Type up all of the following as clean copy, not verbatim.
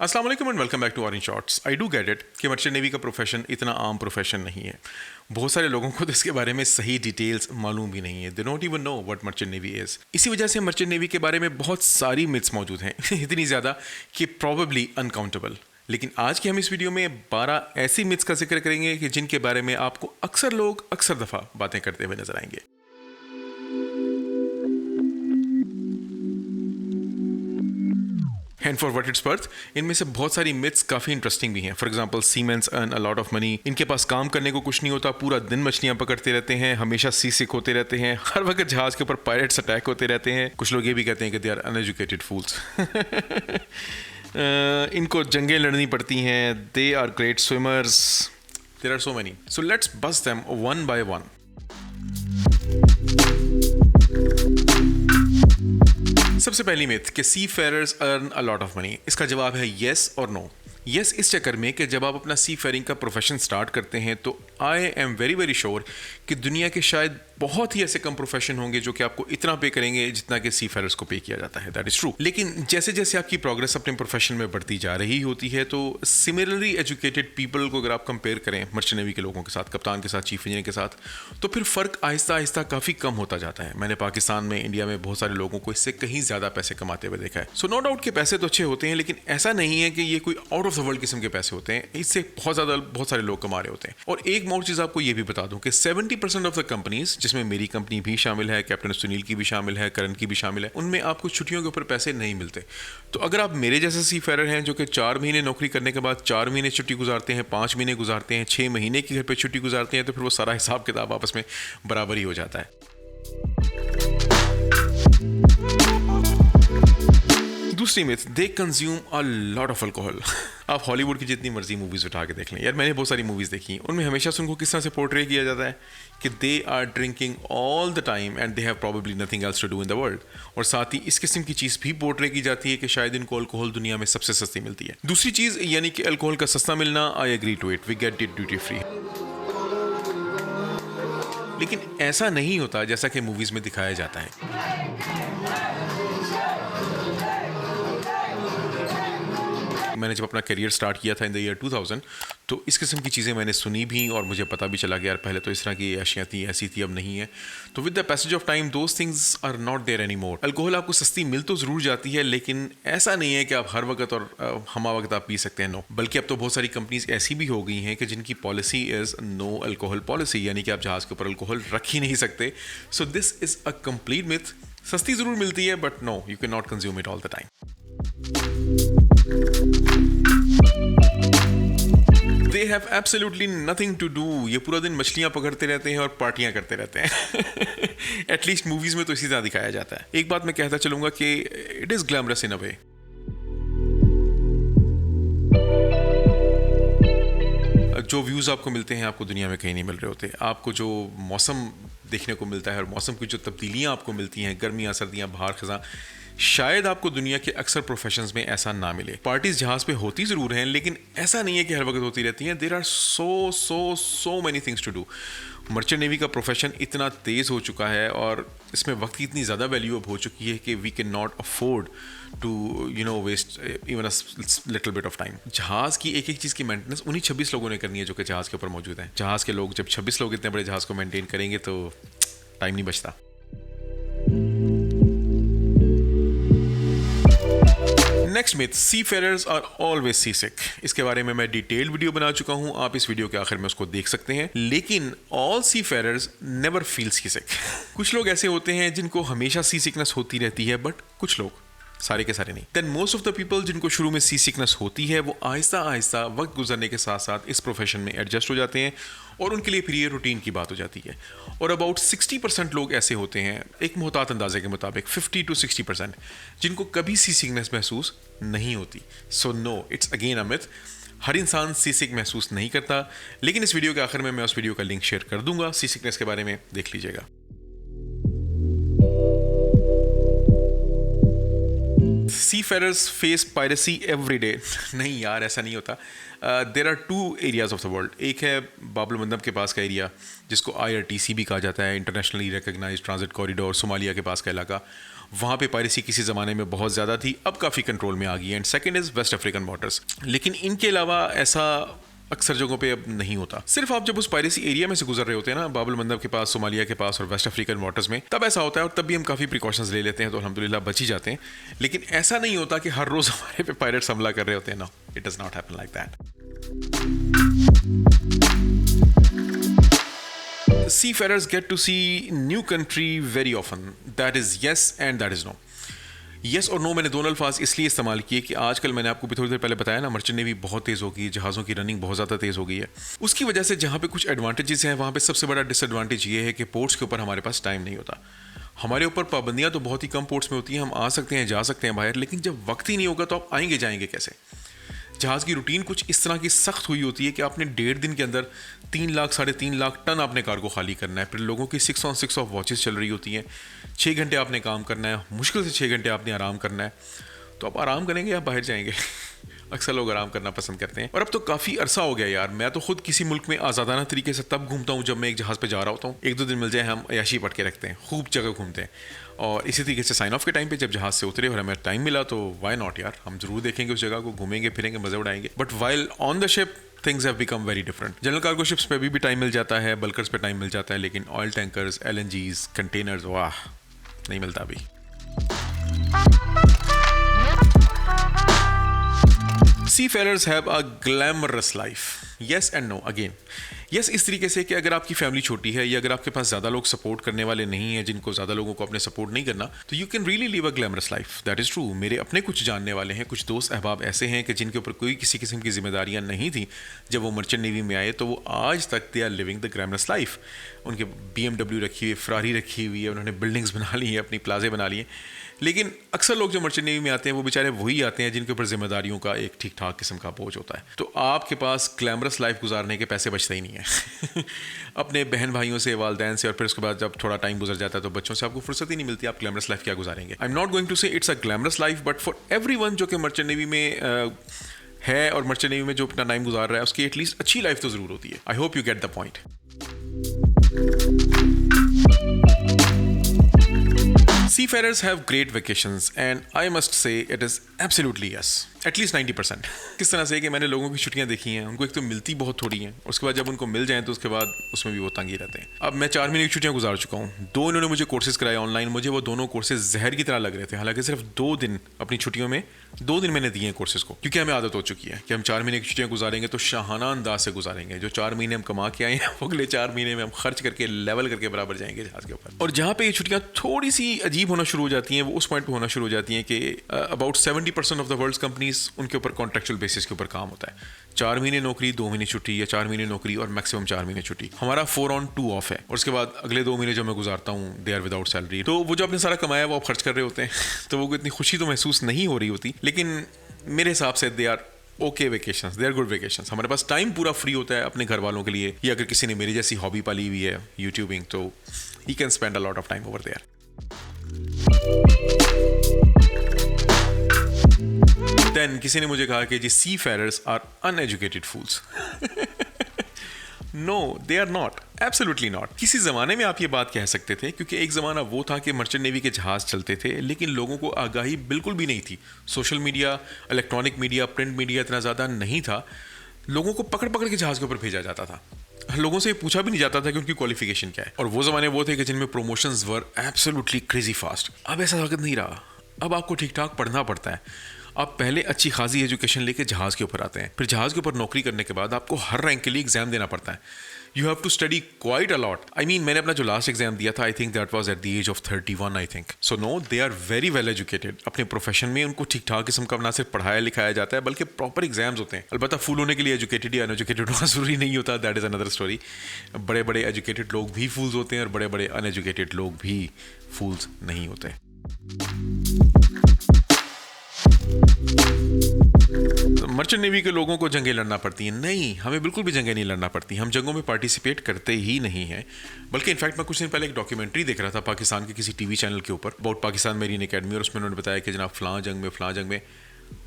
अस्सलाम वालेकुम and welcome back to orange shorts. I do get it कि merchant navy का प्रोफेशन इतना आम प्रोफेशन नहीं है। बहुत सारे लोगों को तो इसके बारे में सही डिटेल्स मालूम भी नहीं है। They don't even know what merchant navy is. इसी वजह से मर्चेंट नेवी के बारे में बहुत सारी मिथ्स मौजूद हैं इतनी ज़्यादा कि प्रॉबेबली अनकाउंटेबल। लेकिन आज की हम इस वीडियो में 12 ऐसी मिथ्स का जिक्र करेंगे कि जिनके बारे में आपको अक्सर लोग अक्सर दफ़ा बातें करते हुए नजर आएंगे। And for what it's worth, इनमें से बहुत सारी मिथ्स काफ़ी इंटरेस्टिंग भी हैं। For example, siemens earn a lot of money. इनके पास काम करने को कुछ नहीं होता, पूरा दिन मछलियां पकड़ते रहते हैं, हमेशा सी सिक होते रहते हैं, हर वक्त जहाज के ऊपर पायरेट्स अटैक होते रहते हैं। कुछ लोग ये भी कहते हैं कि दे आर अनएजुकेटेड फूल्स इनको जंगें लड़नी पड़ती हैं। They are great swimmers. There are so many, so let's bust them one by one. सबसे पहली मिथ कि seafarers earn a lot of money. इसका जवाब है येस और नो। येस इस चक्कर में कि जब आप अपना सी फेयरिंग का प्रोफेशन स्टार्ट करते हैं तो I am very very sure कि दुनिया के शायद बहुत ही ऐसे कम प्रोफेशन होंगे जो कि आपको इतना पे करेंगे जितना कि सी फेयरर्स को पे किया जाता है। That is true. लेकिन जैसे जैसे आपकी प्रोग्रेस अपने प्रोफेशन में बढ़ती जा रही होती है तो सिमिलरली एजुकेटेड पीपल को अगर आप कंपेयर करें मर्चेंट नेवी के लोगों के साथ, कप्तान के साथ, चीफ इंजीनियर के साथ, तो फिर फर्क आहिस्ता आहिस्ता काफ़ी कम होता जाता है। मैंने पाकिस्तान में, इंडिया में बहुत सारे लोगों को इससे कहीं ज़्यादा पैसे कमाते हुए देखा है। सो नो डाउट के पैसे तो अच्छे होते हैं, लेकिन ऐसा नहीं है कि ये कोई आउट ऑफ द वर्ल्ड किस्म के पैसे होते हैं। इससे बहुत सारे लोग कमा रहे होते हैं। और एक और चीज़ आपको ये भी बता दूं कि 70% ऑफ द कंपनीज, जिसमें मेरी कंपनी भी शामिल है, कैप्टन सुनील की भी शामिल है, करण की भी शामिल है, उनमें आपको छुट्टियों के ऊपर पैसे नहीं मिलते। तो अगर आप मेरे जैसे सी फेरर हैं जो कि 4 महीने नौकरी करने के बाद 4 महीने छुट्टी गुजारते हैं, 5 महीने गुजारते हैं, 6 महीने की घर पे छुट्टी गुजारते हैं, तो फिर वो सारा हिसाब किताब आपस में बराबर ही हो जाता है। दूसरी myth, they consume a lot of alcohol. आप हॉलीवुड की जितनी मर्जी मूवीज उठा के देख लें, यार मैंने बहुत सारी मूवीज देखी, उनमें हमेशा से उनको किस तरह से पोर्ट्रे किया जाता है कि they are drinking all the time and they have probably nothing else to do in the world. और साथ ही इस किस्म की चीज़ भी पोर्ट्रे की जाती है कि शायद इनको अल्कोहल दुनिया में सबसे सस्ती मिलती है। दूसरी चीज़ यानी कि अल्कोहल का सस्ता मिलना, I agree to it, we get it duty free. लेकिन ऐसा नहीं होता जैसा कि मूवीज में दिखाया जाता है। मैंने जब अपना करियर स्टार्ट किया था इन द ईयर 2000, तो इस किस्म की चीज़ें मैंने सुनी भी और मुझे पता भी चला कि यार पहले तो इस तरह की अशियाँ थी, ऐसी थी, अब नहीं है। तो with the passage of time those things are not there anymore. Alcohol आपको सस्ती मिल तो ज़रूर जाती है, लेकिन ऐसा नहीं है कि आप हर वक्त और हमा वक्त आप पी सकते हैं। नो, बल्कि अब तो बहुत सारी कंपनीज ऐसी भी हो गई हैं कि जिनकी policy is no alcohol policy, यानी कि आप जहाज़ के ऊपर अल्कोहल रख ही नहीं सकते। So this is a complete myth. सस्ती ज़रूर मिलती है but no, you can not consume it all the time. They have absolutely nothing to do। ये पूरा दिन मछलियां पकड़ते रहते हैं और पार्टियां करते रहते हैं। एटलीस्ट मूवीज में तो इसी तरह दिखाया जाता है। एक बात मैं कहता चलूंगा कि इट इज ग्लैमरस इन अ वे। जो व्यूज़ आपको मिलते हैं आपको दुनिया में कहीं नहीं मिल रहे होते। आपको जो मौसम देखने को मिलता है और मौसम की जो तब्दीलियां आपको मिलती हैं, गर्मियां, सर्दियां, बाहर खज़ां, शायद आपको दुनिया के अक्सर प्रोफेशंस में ऐसा ना मिले। पार्टीज जहाज पे होती ज़रूर हैं, लेकिन ऐसा नहीं है कि हर वक्त होती रहती हैं। There are so many things to do. Merchant navy का प्रोफेशन इतना तेज़ हो चुका है और इसमें वक्त की इतनी ज़्यादा वैल्यू अब हो चुकी है कि we can not afford to waste even a little bit of time. जहाज़ की एक एक चीज़ की मेंटेनेंस उन्हीं 26 लोगों ने करनी है जो कि जहाज़ के ऊपर मौजूद हैं। जहाज़ के लोग, जब 26 लोग इतने बड़े जहाज़ को मेंटेन करेंगे तो टाइम नहीं बचता। Next myth, seafarers are always seasick. इसके बारे में मैं डिटेल्ड वीडियो बना चुका हूं, आप इस वीडियो के आखिर में उसको देख सकते हैं। लेकिन ऑल सी फेरर्स नेवर फील सी सिक। कुछ लोग ऐसे होते हैं जिनको हमेशा सी सिकनेस होती रहती है, बट कुछ लोग, सारे के सारे नहीं। Then most of the people जिनको शुरू में सी सिकनेस होती है वो आहिस्ता आहिस्ता वक्त गुजरने के साथ साथ इस प्रोफेशन में एडजस्ट हो जाते हैं और उनके लिए फिर ये रूटीन की बात हो जाती है। और अबाउट 60% लोग ऐसे होते हैं, एक मुहतात अंदाजे के मुताबिक 50 to 60%, जिनको कभी सी सिकनेस महसूस नहीं होती। So no, it's again a myth. हर इंसान सी सिक महसूस नहीं करता। लेकिन इस वीडियो के आखिर में मैं उस वीडियो का लिंक शेयर कर दूंगा, सी सिकनेस के बारे में देख लीजिएगा। Seafarers face piracy every day. नहीं यार, ऐसा नहीं होता। There are 2 areas of the world. एक है बाबुल मंदब के पास का एरिया जिसको IRTC भी कहा जाता है, internationally recognise transit corridor, Somalia के पास का इलाका। वहाँ पे पायरेसी किसी ज़माने में बहुत ज़्यादा थी, अब काफ़ी कंट्रोल में आ गई है। And second is west African waters. लेकिन इनके अलावा ऐसा अक्सर जगहों पे अब नहीं होता। सिर्फ आप जब उस पायरेसी एरिया में से गुजर रहे होते हैं ना, बाब अल मंदब के पास, सोमालिया के पास और वेस्ट अफ्रीकन वाटर्स में, तब ऐसा होता है। और तब भी हम काफ़ी प्रिकॉशंस ले लेते हैं, तो अल्हम्दुलिल्लाह बच ही जाते हैं। लेकिन ऐसा नहीं होता कि हर रोज़ हमारे पे पायरेट्स हमला कर रहे होते हैं। No, it does not happen like that. Seafarers get to see new country very often. That is yes and that is no. Yes और no मैंने दोनों अल्फाज इसलिए इस्तेमाल किए कि आजकल मैंने आपको भी थोड़ी देर पहले बताया ना, मर्चेंट नेवी बहुत तेज़ हो गई है, जहाज़ों की रनिंग बहुत ज़्यादा तेज़ हो गई है। उसकी वजह से जहाँ पे कुछ एडवांटेजेस हैं, वहाँ पे सबसे बड़ा डिसएडवांटेज ये है कि पोर्ट्स के ऊपर हमारे पास टाइम नहीं होता। हमारे ऊपर पाबंदियाँ तो बहुत ही कम पोर्ट्स में होती हैं, हम आ सकते हैं, जा सकते हैं बाहर, लेकिन जब वक्त ही नहीं होगा तो आप आएंगे जाएंगे कैसे? जहाज़ की रूटीन कुछ इस तरह की सख्त हुई होती है कि आपने 1.5 दिन के अंदर 3 लाख 3.5 लाख टन आपने कार्गो खाली करना है। फिर लोगों की 6 on 6 ऑफ वॉचेस चल रही होती हैं, 6 घंटे आपने काम करना है, मुश्किल से 6 घंटे आपने आराम करना है। तो आप आराम करेंगे या बाहर जाएंगे? अक्सर लोग आराम करना पसंद करते हैं। और अब तो काफ़ी अरसा हो गया यार, मैं तो खुद किसी मुल्क में आज़ादाना तरीके से तब घूमता हूँ जब मैं एक जहाज़ पे जा रहा होता हूँ। 1-2 दिन मिल जाए, हम अयाशी पट के रखते हैं, खूब जगह घूमते हैं। और इसी तरीके से साइन ऑफ के टाइम पे जब जहाज़ से उतरे और हमें टाइम मिला तो वाई नॉट यार, हम जरूर देखेंगे उस जगह को, घूमेंगे फिरेंगे, मज़े उड़ाएंगे। But while on the ship things have become very different. General cargo ships पे भी टाइम मिल जाता है, बल्कर्स पे टाइम मिल जाता है, लेकिन ऑयल टैंकर्स, LNGs, कंटेनर्स, वाह, नहीं मिलता अभी। Seafarers have a glamorous life. Yes and no again. Yes इस तरीके से कि अगर आपकी फैमिली छोटी है या अगर आपके पास ज़्यादा लोग सपोर्ट करने वाले नहीं हैं, जिनको ज़्यादा लोगों को अपने सपोर्ट नहीं करना, तो you can really live a glamorous life. That is true. मेरे अपने कुछ जानने वाले हैं, कुछ दोस्त अहबाब ऐसे हैं कि जिनके ऊपर कोई किसी किस्म की जिम्मेदारियाँ नहीं थी जब वो मर्चेंट नेवी में आए, तो वो आज तक they are living the glamorous life. उनके BMW रखी हुई, फरारी रखी हुई है, उन्होंने बिल्डिंग्स बना ली हैं, अपनी प्लाजे बना लिए। लेकिन अक्सर लोग जो मर्चेंट नेवी में आते हैं वो बेचारे वही आते हैं जिनके ऊपर जिम्मेदारियों का एक ठीक ठाक किस्म का बोझ होता है। तो आपके पास ग्लैमरस लाइफ गुजारने के पैसे बचते ही नहीं है। अपने बहन भाइयों से, वालदैन से, और फिर उसके बाद जब थोड़ा टाइम गुजर जाता है तो बच्चों से आपको फुर्सत ही नहीं मिलती, आप ग्लैमरस लाइफ क्या गुजारेंगे? I am not going to say it's a glamorous life, but for everyone जो कि मर्चेंट नेवी में है और मर्चेंट नेवी में जो अपना टाइम गुजार रहा है, उसकी एटलीस्ट अच्छी लाइफ तो ज़रूर होती है। I hope you get the point. Seafarers have great vacations and I must say it is absolutely yes, at least 90%। किस तरह से कि मैंने लोगों की छुट्टियां देखी हैं, उनको एक तो मिलती बहुत थोड़ी हैं, उसके बाद जब उनको मिल जाएं तो उसके बाद उसमें भी वो तंग ही रहते हैं। अब मैं 4 महीने की छुट्टियां गुजार चुका हूँ, 2 इन्होंने मुझे कोर्सेज कराए ऑनलाइन, मुझे वो दोनों कोर्सेज जहर की तरह लग रहे थे। हालांकि सिर्फ 2 दिन अपनी छुट्टियों में 2 दिन मैंने दिए हैं कोर्सेज को, क्योंकि हमें आदत हो चुकी है कि हम 4 महीने की छुट्टियां गुजारेंगे तो शाहाना अंदाज से गुजारेंगे। जो 4 महीने हम कमा के आए हैं वो अगले 4 महीने में हम खर्च करके लेवल करके बराबर जाएंगे जहाज़ के ऊपर। और जहाँ पे ये छुट्टियां थोड़ी सी अजीब होना शुरू हो जाती हैं, वो उस पॉइंट पे होना शुरू हो जाती हैं कि about 70% of the world's companies, उनके ऊपर कॉन्ट्रेक्चुअल बेसिस के ऊपर काम होता है। 4 महीने नौकरी, 2 महीने छुट्टी, या 4 महीने नौकरी और मैक्सिमम 4 महीने छुट्टी। हमारा 4 on 2 ऑफ है, और उसके बाद अगले 2 महीने जो मैं गुजारता हूँ दे आर विदाउट सैलरी। तो वो जो आपने सारा कमाया वो आप खर्च कर रहे होते हैं, तो वो इतनी खुशी तो महसूस नहीं हो रही होती। लेकिन मेरे हिसाब से they are okay vacations, they are good vacations. हमारे पास टाइम पूरा फ्री होता है अपने घर वालों के लिए, या अगर किसी ने मेरी जैसी हॉबी पाली हुई है यूट्यूबिंग, तो he can spend a lot of time over there. Then किसी ने मुझे कहा कि जी seafarers are uneducated fools. No, they are not, absolutely not. किसी ज़माने में आप ये बात कह सकते थे, क्योंकि एक ज़माना वो था कि मर्चेंट नेवी के जहाज़ चलते थे, लेकिन लोगों को आगाही बिल्कुल भी नहीं थी। Social media, electronic media, print media इतना ज़्यादा नहीं था। लोगों को पकड़ पकड़ के जहाज़ के ऊपर भेजा जाता था, लोगों से पूछा भी नहीं जाता था कि उनकी क्वालिफिकेशन क्या है। और वो ज़माने वो थे कि जिनमें promotions were absolutely crazy fast. अब ऐसा वक्त नहीं रहा, अब आपको ठीक ठाक पढ़ना पड़ता है। आप पहले अच्छी खासी एजुकेशन लेके जहाज़ के ऊपर आते हैं, फिर जहाज़ के ऊपर नौकरी करने के बाद आपको हर रैंक के लिए एग्जाम देना पड़ता है। You have to study quite a lot. I mean, मैंने अपना जो लास्ट एग्जाम दिया था, I think that was at the age of 31 I think. So no, they are very well educated अपने प्रोफेशन में। उनको ठीक ठाक किस्म का ना सिर्फ पढ़ाया लिखाया जाता है, बल्कि प्रॉपर एग्जाम्स होते हैं। अलबत्ता फूल होने के लिए एजुकेटेड या अनएजुकेटेड होना जरूरी नहीं होता, दैट इज़ अनदर स्टोरी। बड़े बड़े एजुकेटेड लोग भी फूल्स होते हैं और बड़े बड़े अनएजुकेटेड लोग भी फूल्स नहीं होते। मर्चेंट नेवी के लोगों को जंगें लड़ना पड़ती हैं? नहीं, हमें बिल्कुल भी जंगें नहीं लड़ना पड़ती। हम जंगों में पार्टिसिपेट करते ही नहीं हैं। बल्कि इनफैक्ट मैं कुछ दिन पहले एक डॉक्यूमेंट्री देख रहा था पाकिस्तान के किसी टीवी चैनल के ऊपर, अबाउट पाकिस्तान मेरीन एकेडमी, और उसमें उन्होंने बताया कि जनाब फ़लाँ जंग में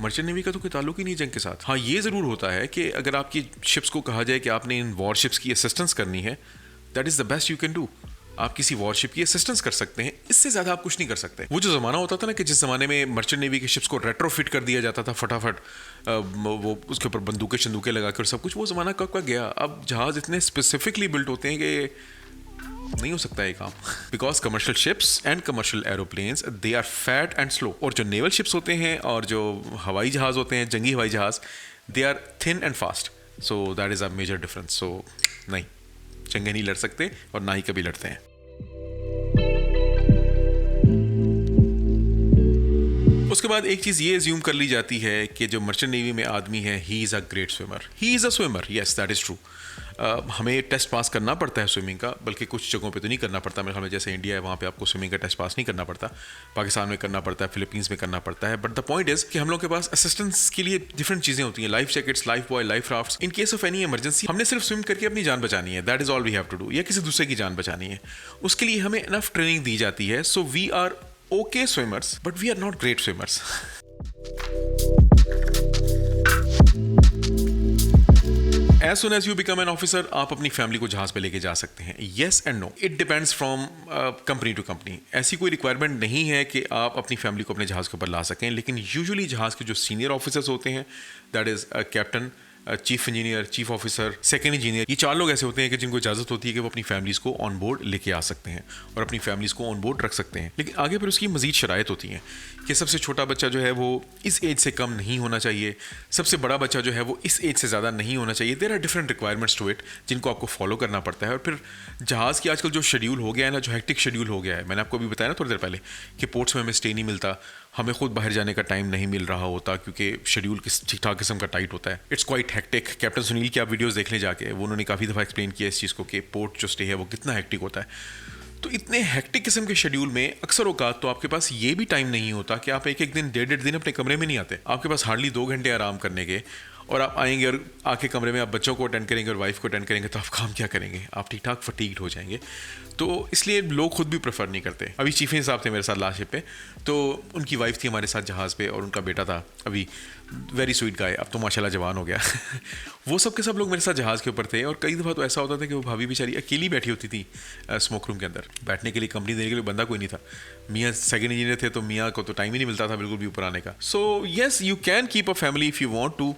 मर्चेंट नेवी का तो कोई ताल्लुक ही नहीं जंग के साथ। हाँ, ये ज़रूर होता है कि अगर आपकी शिप्स को कहा जाए कि आपने इन वॉरशिप्स की असिस्टेंस करनी है, that is the best you can do. आप किसी वॉरशिप की असिस्टेंस कर सकते हैं, इससे ज्यादा आप कुछ नहीं कर सकते। वो जो जमाना होता था ना कि जिस जमाने में मर्चेंट नेवी के शिप्स को रेट्रोफिट कर दिया जाता था फटाफट, वो उसके ऊपर बंदूकें लगा कर सब कुछ, वो जमाना कब का गया। अब जहाज इतने स्पेसिफिकली बिल्ट होते हैं कि नहीं हो सकता ये काम, because commercial ships and commercial aeroplanes they are fat and slow, और जो नेवल शिप्स होते हैं और जो हवाई जहाज होते हैं, जंगी हवाई जहाज, they are thin and fast. So that is a major difference. So नहीं, जंगे नहीं लड़ सकते और ना ही कभी लड़ते हैं। उसके बाद एक चीज़ ये एज्यूम कर ली जाती है कि जो मर्चेंट नेवी में आदमी है, he is a great swimmer, he is a swimmer, yes that is true. हमें टेस्ट पास करना पड़ता है स्विमिंग का, बल्कि कुछ जगहों पे तो नहीं करना पड़ता। मेरे ख्याल में जैसे इंडिया है वहाँ पे आपको स्विमिंग का टेस्ट पास नहीं करना पड़ता, पाकिस्तान में करना पड़ता है, फिलीपींस में करना पड़ता है। बट द पॉइंट इज़ कि हम लोग के पास असिस्टेंस के लिए डिफरेंट चीज़ें होती हैं, life jackets, life buoy, life rafts. In case of any emergency हमने सिर्फ स्विम करके अपनी जान बचानी है, that is all we have to do, या किसी दूसरे की जान बचानी है, उसके लिए हमें इनफ ट्रेनिंग दी जाती है। So we are okay swimmers, but we are not great swimmers. As soon as you become an officer, आप अपनी फैमिली को जहाज पे लेके जा सकते हैं। Yes and no, it depends from company to company. ऐसी कोई रिक्वायरमेंट नहीं है कि आप अपनी फैमिली को अपने जहाज के ऊपर ला सकें, लेकिन यूजुअली जहाज के जो सीनियर ऑफिसर्स होते हैं, that is captain, chief engineer, chief officer, second engineer, ये 4 लोग ऐसे होते हैं कि जिनको इजाजत होती है कि वो अपनी फैमिलीज को ऑन बोर्ड लेके आ सकते हैं और अपनी फैमिलीज को ऑन बोर्ड रख सकते हैं। लेकिन आगे फिर उसकी मजीद शराइत होती हैं कि सबसे छोटा बच्चा जो है वो इस एज से कम नहीं होना चाहिए, सबसे बड़ा बच्चा जो है वो इस एज से ज़्यादा नहीं होना चाहिए। There are different requirements to it जिनको आपको फॉलो करना पड़ता है। और फिर जहाज़ की आजकल जो शेड्यूल हो गया है ना, जो हेक्टिक शेड्यूल हो गया है, मैंने आपको अभी बताया ना थोड़ी देर पहले कि पोर्ट्स में हमें स्टे नहीं मिलता, हमें खुद बाहर जाने का टाइम नहीं मिल रहा होता क्योंकि शेड्यूल ठीक ठाक किस्म का टाइट होता है। It's quite hectic. Captain Sunil की आप वीडियोस देख लें जाके, वो उन्होंने काफ़ी दफ़ा एक्सप्लेन किया इस चीज़ को कि पोर्ट जो स्टे है वो कितना हेक्टिक होता है। तो इतने हेक्टिक किस्म के शेड्यूल में अक्सर औकात तो आपके पास ये भी टाइम नहीं होता कि आप एक एक दिन, 1.5 दिन अपने कमरे में नहीं आते। आपके पास हार्डली 2 घंटे आराम करने के, और आप आएंगे और आके कमरे में आप बच्चों को अटेंड करेंगे और वाइफ को अटेंड करेंगे, तो आप काम क्या करेंगे? आप ठीक ठाक फटीग्ड हो जाएंगे। तो इसलिए लोग खुद भी प्रेफर नहीं करते। अभी चीफ इंजीनियर साहब थे मेरे साथ लास्ट शिप पे, तो उनकी वाइफ थी हमारे साथ जहाज़ पे और उनका बेटा था अभी, वेरी स्वीट गाय, अब तो माशाल्लाह जवान हो गया। वो सब के सब लोग मेरे साथ जहाज़ के ऊपर थे, और कई दफ़ा तो ऐसा होता था कि वो भाभी बेचारी अकेली बैठी होती थी स्मोक रूम के अंदर। बैठने के लिए, कंपनी देने के लिए बंदा कोई नहीं था। मियाँ सेकंड इंजीनियर थे, तो मियाँ को तो टाइम ही नहीं मिलता था बिल्कुल भी ऊपर आने का। So yes, you can keep a family if you want to,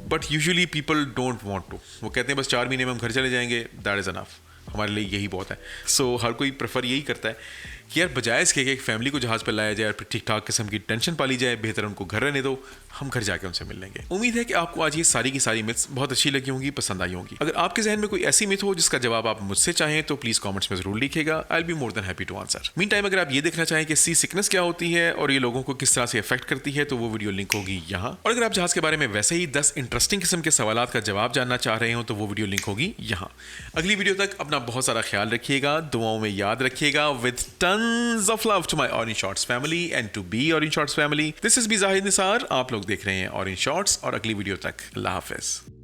but usually people don't want to. वो कहते हैं बस 4 महीने में हम घर चले जाएंगे, दैट इज़ अनफ, हमारे लिए यही बहुत है। सो हर कोई प्रेफर यही करता है कि यार बजाय इसके कि एक फैमिली को जहाज़ पर लाया जाए और फिर ठीक ठाक किस्म की टेंशन पाली जाए, बेहतर उनको घर रहने दो, हम घर जाके उनसे मिल लेंगे। उम्मीद है कि आपको आज ये सारी की सारी मिथ्स बहुत अच्छी लगी होंगी, पसंद आई होंगी। अगर आपके जहन में कोई ऐसी मिथ हो जिसका जवाब आप मुझसे चाहें तो प्लीज़ कमेंट्स में ज़रूर लिखिएगा। I will be more than happy to answer. Meantime अगर आप ये देखना चाहें कि सी सिकनेस क्या होती है और ये लोगों को किस तरह से अफेक्ट करती है, तो वो वीडियो लिंक होगी यहाँ। और अगर आप जहाज़ के बारे में वैसे ही 10 इंटरेस्टिंग किस्म के सवालात का जवाब जानना चाह रहे हो, तो वो वीडियो लिंक होगी यहाँ। अगली वीडियो तक अपना बहुत सारा ख्याल रखिएगा, दुआओं में याद रखिएगा। With tons of love to my Orange Shorts family and to be Orange Shorts family. This is Zahid Nisar. आप लोग देख रहे हैं Orange Shorts, और अगली वीडियो तक अल्लाह हाफिज़।